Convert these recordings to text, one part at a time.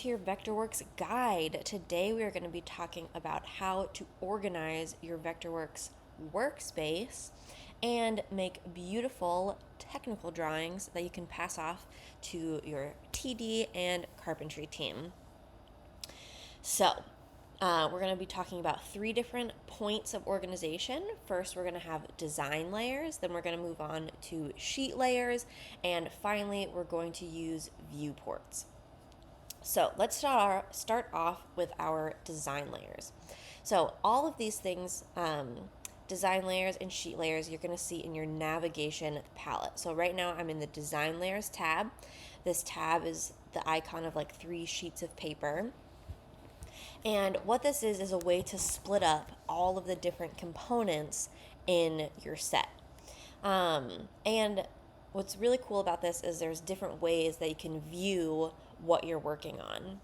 to your VectorWorks guide. Today we are going to be talking about how to organize your VectorWorks workspace and make beautiful technical drawings that you can pass off to your TD and carpentry team. So, we're going to be talking about 3 different points of organization. First, we're going to have design layers, then we're going to move on to sheet layers, and finally, we're going to use viewports. So let's start off with our design layers. So all of these things, design layers and sheet layers, you're going to see in your navigation palette. So right now I'm in the design layers tab. This tab is the icon of like 3 sheets of paper. And what this is a way to split up all of the different components in your set. And what's really cool about this is there's different ways that you can view what you're working on.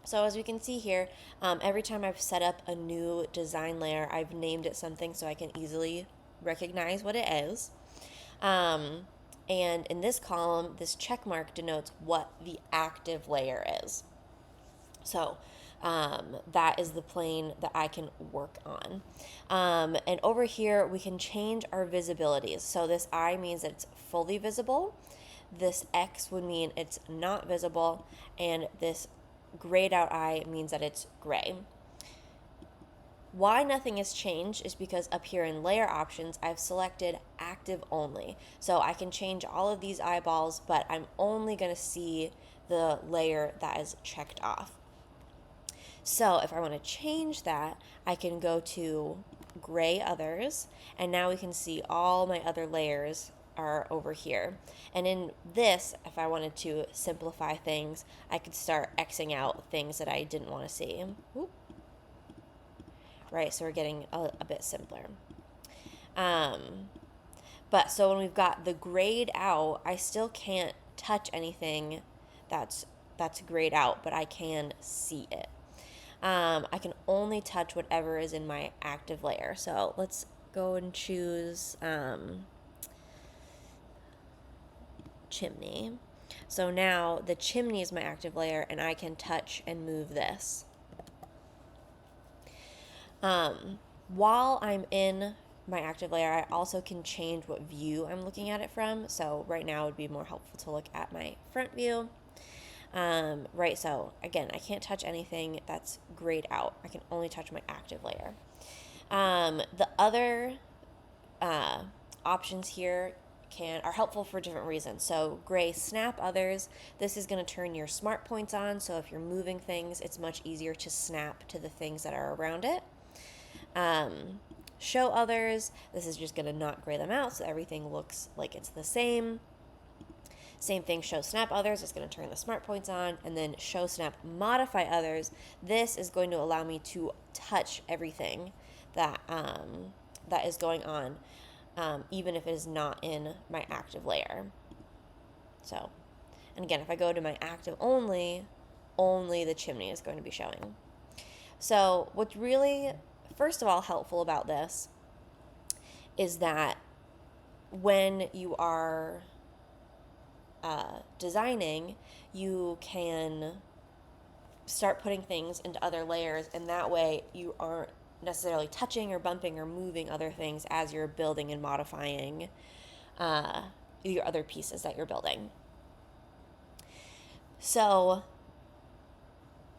So as we can see here, every time I've set up a new design layer, I've named it something so I can easily recognize what it is. And in this column, this check mark denotes what the active layer is. So that is the plane that I can work on. And over here, we can change our visibilities. So this I means that it's fully visible. This X would mean it's not visible. And this grayed out I means that it's gray. Why nothing has changed is because up here in layer options, I've selected active only. So I can change all of these eyeballs, but I'm only going to see the layer that is checked off. So if I want to change that, I can go to gray others, and now we can see all my other layers are over here. And in this, if I wanted to simplify things, I could start Xing out things that I didn't want to see. Oop. Right, so we're getting a bit simpler. But so when we've got the grayed out, I still can't touch anything that's grayed out, but I can see it. I can only touch whatever is in my active layer. So let's go and choose chimney. So now the chimney is my active layer, and I can touch and move this. While I'm in my active layer, I also can change what view I'm looking at it from. So right now it would be more helpful to look at my front view. Right, so again, I can't touch anything that's grayed out. I can only touch my active layer. The other options here are helpful for different reasons. So gray snap others, this is going to turn your smart points on, so if you're moving things, it's much easier to snap to the things that are around it. Show others, this is just going to not gray them out, so everything looks like it's the same. Same thing, show snap others, it's going to turn the smart points on, and then show snap modify others. This is going to allow me to touch everything that is going on, even if it is not in my active layer. So, and again, if I go to my active only the chimney is going to be showing. So what's really, first of all, helpful about this is that when you are designing, you can start putting things into other layers, and that way you aren't necessarily touching or bumping or moving other things as you're building and modifying your other pieces that you're building. So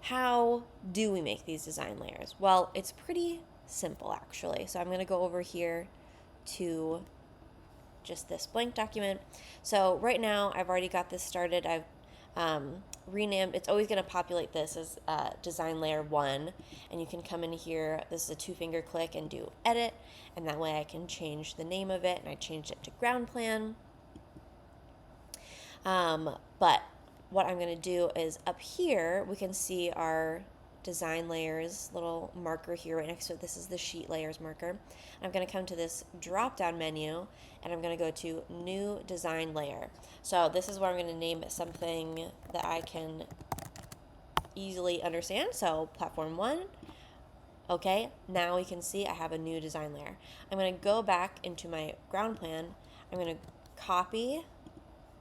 how do we make these design layers? Well, it's pretty simple actually. So I'm going to go over here to just this blank document. So right now I've already got this started. I've renamed, it's always going to populate this as design layer 1, and you can come in here, this is a 2-finger click, and do edit, and that way I can change the name of it, and I changed it to ground plan. But what I'm going to do is up here we can see our design layers little marker here right next to it. This is the sheet layers marker. I'm going to come to this drop down menu, and I'm going to go to new design layer. So this is where I'm going to name it something that I can easily understand. So platform 1. Okay, now we can see I have a new design layer. I'm going to go back into my ground plan. I'm going to copy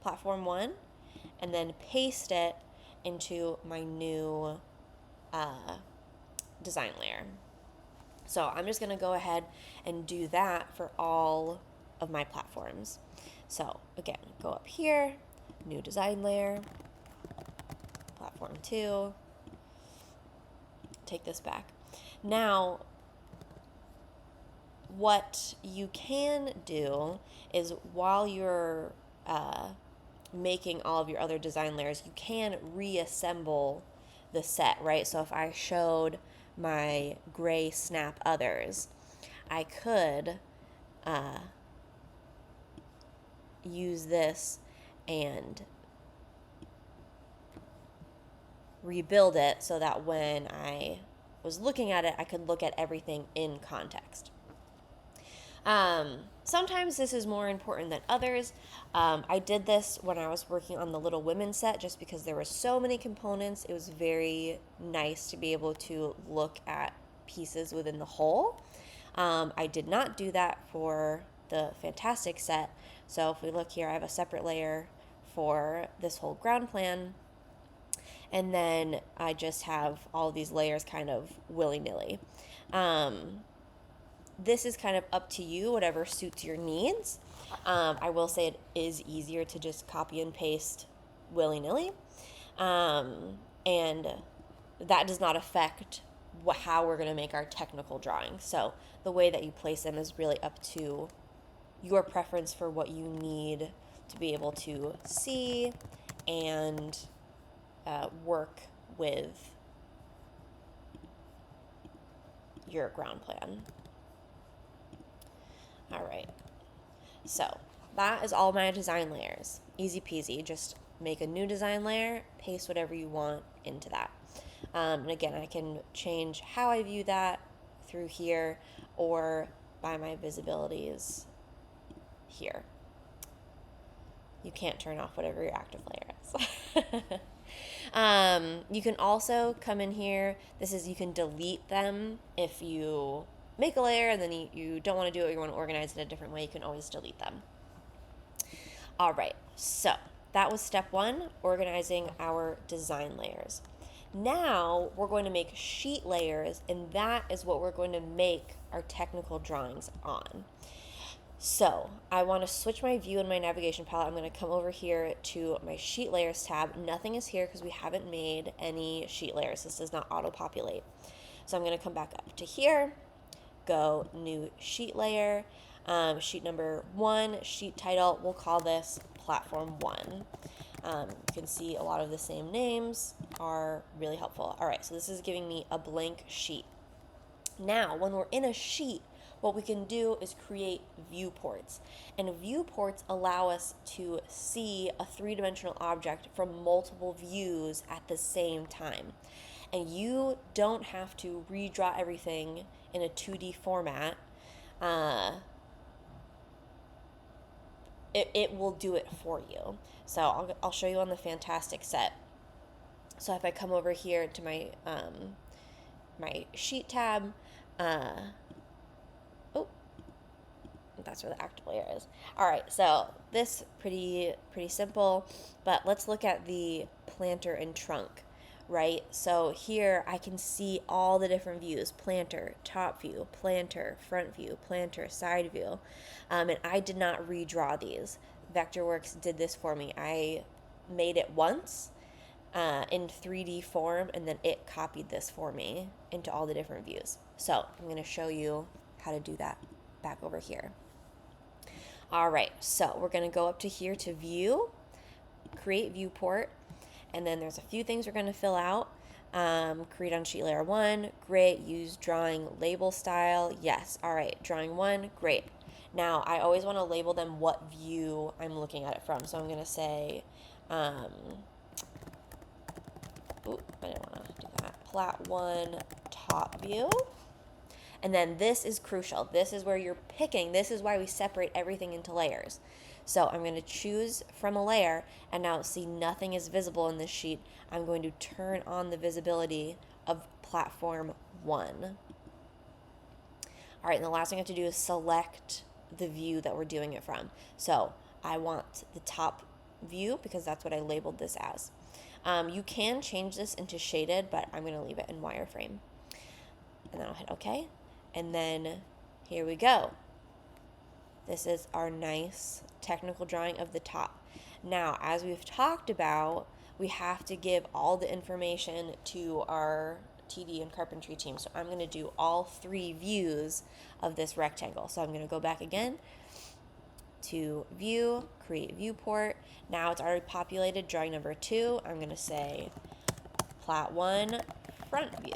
platform 1 and then paste it into my new design layer. So I'm just going to go ahead and do that for all of my platforms. So again, go up here, new design layer, platform 2, take this back. Now, what you can do is while you're making all of your other design layers, you can reassemble the set, right? So if I showed my gray snap others, I could use this and rebuild it so that when I was looking at it, I could look at everything in context. Sometimes this is more important than others. I did this when I was working on the Little Women set just because there were so many components. It was very nice to be able to look at pieces within the whole. I did not do that for the Fantastic set. So if we look here, I have a separate layer for this whole ground plan. And then I just have all these layers kind of willy-nilly. This is kind of up to you, whatever suits your needs. I will say it is easier to just copy and paste willy-nilly. And that does not affect how we're going to make our technical drawings. So the way that you place them is really up to your preference for what you need to be able to see and work with your ground plan. All right, so that is all my design layers. Easy peasy, just make a new design layer, paste whatever you want into that. And again, I can change how I view that through here or by my visibilities here. You can't turn off whatever your active layer is. You can also come in here. You can delete them if you make a layer and then you don't want to do it, you want to organize it a different way, you can always delete them. All right, so that was step 1, organizing our design layers. Now we're going to make sheet layers, and that is what we're going to make our technical drawings on. So I want to switch my view in my navigation palette. I'm going to come over here to my sheet layers tab. Nothing is here because we haven't made any sheet layers. This does not auto-populate. So I'm going to come back up to here, go new sheet layer, sheet number 1, sheet title, we'll call this platform 1. You can see a lot of the same names are really helpful. All right, so this is giving me a blank sheet. Now, when we're in a sheet, what we can do is create viewports. And viewports allow us to see a 3-dimensional object from multiple views at the same time. And you don't have to redraw everything in a 2D format. It will do it for you. So I'll show you on the Fantastic set. So if I come over here to my my sheet tab, that's where the active layer is. All right, so this pretty simple, but let's look at the planter and trunk. Right, so here I can see all the different views: planter, top view, planter, front view, planter, side view, and I did not redraw these. VectorWorks did this for me. I made it once in 3D form, and then it copied this for me into all the different views. So I'm going to show you how to do that back over here. All right, so we're going to go up to here to view, create viewport. And then there's a few things we're going to fill out. Create on sheet layer 1, great. Use drawing label style, yes. All right, drawing 1, great. Now, I always want to label them what view I'm looking at it from. So I'm going to say, I didn't want to do that. Plat 1, top view. And then this is crucial. This is where you're picking. This is why we separate everything into layers. So I'm going to choose from a layer, and now see nothing is visible in this sheet. I'm going to turn on the visibility of platform 1. All right, and the last thing I have to do is select the view that we're doing it from. So I want the top view because that's what I labeled this as. You can change this into shaded, but I'm going to leave it in wireframe. And then I'll hit OK. And then here we go. This is our nice technical drawing of the top. Now, as we've talked about, we have to give all the information to our TD and carpentry team. So I'm going to do all 3 views of this rectangle. So I'm going to go back again to view, create viewport. Now it's already populated drawing number 2. I'm going to say plat 1 front view.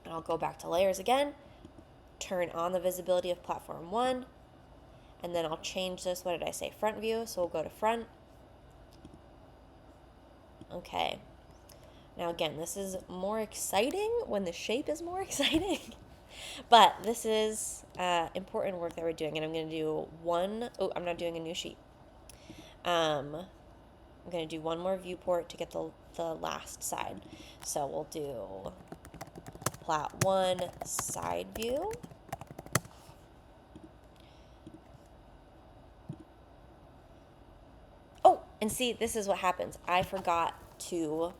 And I'll go back to layers again, turn on the visibility of platform 1, and then I'll change this. What did I say? Front view. So we'll go to front. Okay. Now again, this is more exciting when the shape is more exciting. But this is important work that we're doing, and I'm going to do I'm not doing a new sheet. I'm going to do one more viewport to get the last side. So we'll do plat 1 side view. Oh, and see, this is what happens. I forgot to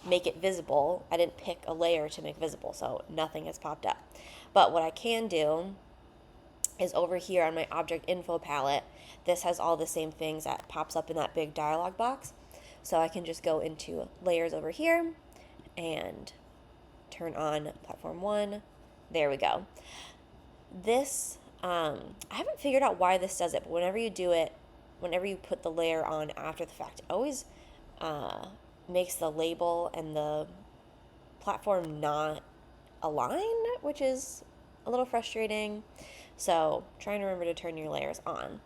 make it visible. I didn't pick a layer to make visible, so nothing has popped up. But what I can do is over here on my object info palette, this has all the same things that pops up in that big dialog box. So I can just go into layers over here and turn on platform 1. There we go. This, I haven't figured out why this does it, but whenever you do it, whenever you put the layer on after the fact, it always makes the label and the platform not align, which is a little frustrating. So trying to remember to turn your layers on.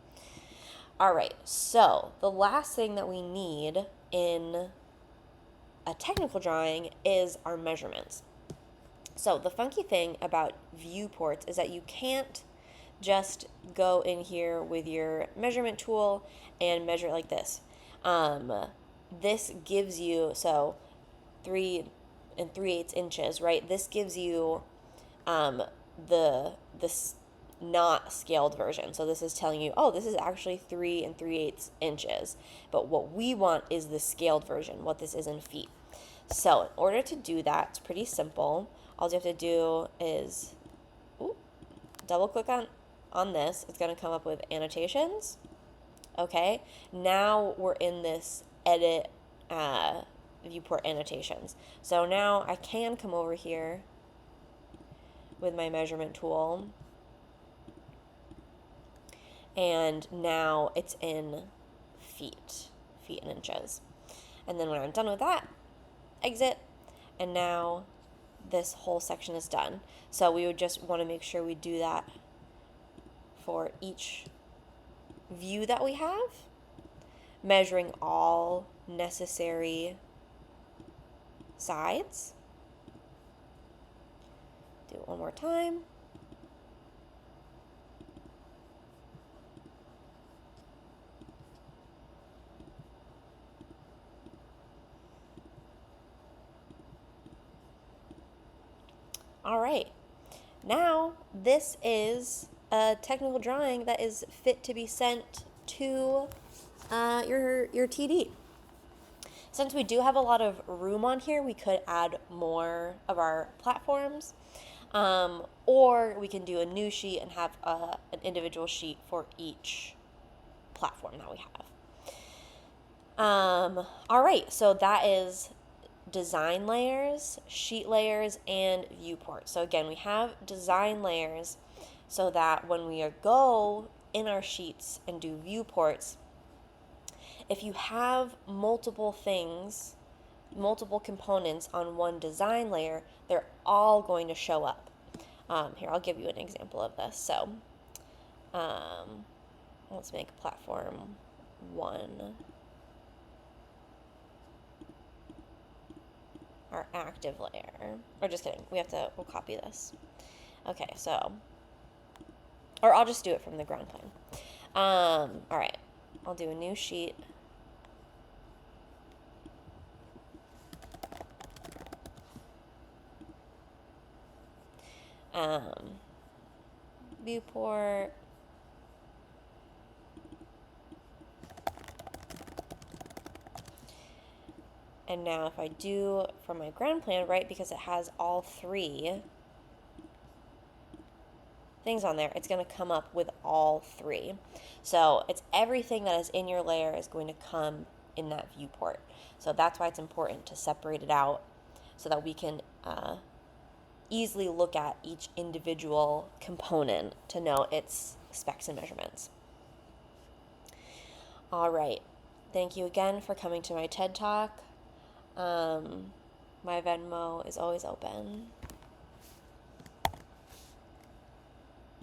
All right, so the last thing that we need in a technical drawing is our measurements. So the funky thing about viewports is that you can't just go in here with your measurement tool and measure it like this. This gives you, so 3 3/8 inches, right? This gives you this not scaled version. So this is telling you, oh, this is actually 3 3/8 inches. But what we want is the scaled version, what this is in feet. So in order to do that, it's pretty simple. All you have to do is double click on this. It's going to come up with annotations. Okay, now we're in this edit viewport annotations. So now I can come over here with my measurement tool, and now it's in feet and inches. And then when I'm done with that, exit, and now this whole section is done. So we would just want to make sure we do that for each view that we have, measuring all necessary sides. Do it one more time. All right, now this is a technical drawing that is fit to be sent to your TD. Since we do have a lot of room on here, we could add more of our platforms, or we can do a new sheet and have an individual sheet for each platform that we have. All right, so that is design layers, sheet layers, and viewports. So again, we have design layers so that when we go in our sheets and do viewports, if you have multiple things, multiple components on one design layer, they're all going to show up. Here, I'll give you an example of this. So let's make platform 1 our active layer. Or just kidding, we'll copy this. Okay, so, or I'll just do it from the ground plane. All right, I'll do a new sheet. Viewport. And now if I do for my ground plan, right, because it has all three things on there, it's going to come up with all three. So it's everything that is in your layer is going to come in that viewport. So that's why it's important to separate it out so that we can easily look at each individual component to know its specs and measurements. All right. Thank you again for coming to my TED Talk. My Venmo is always open.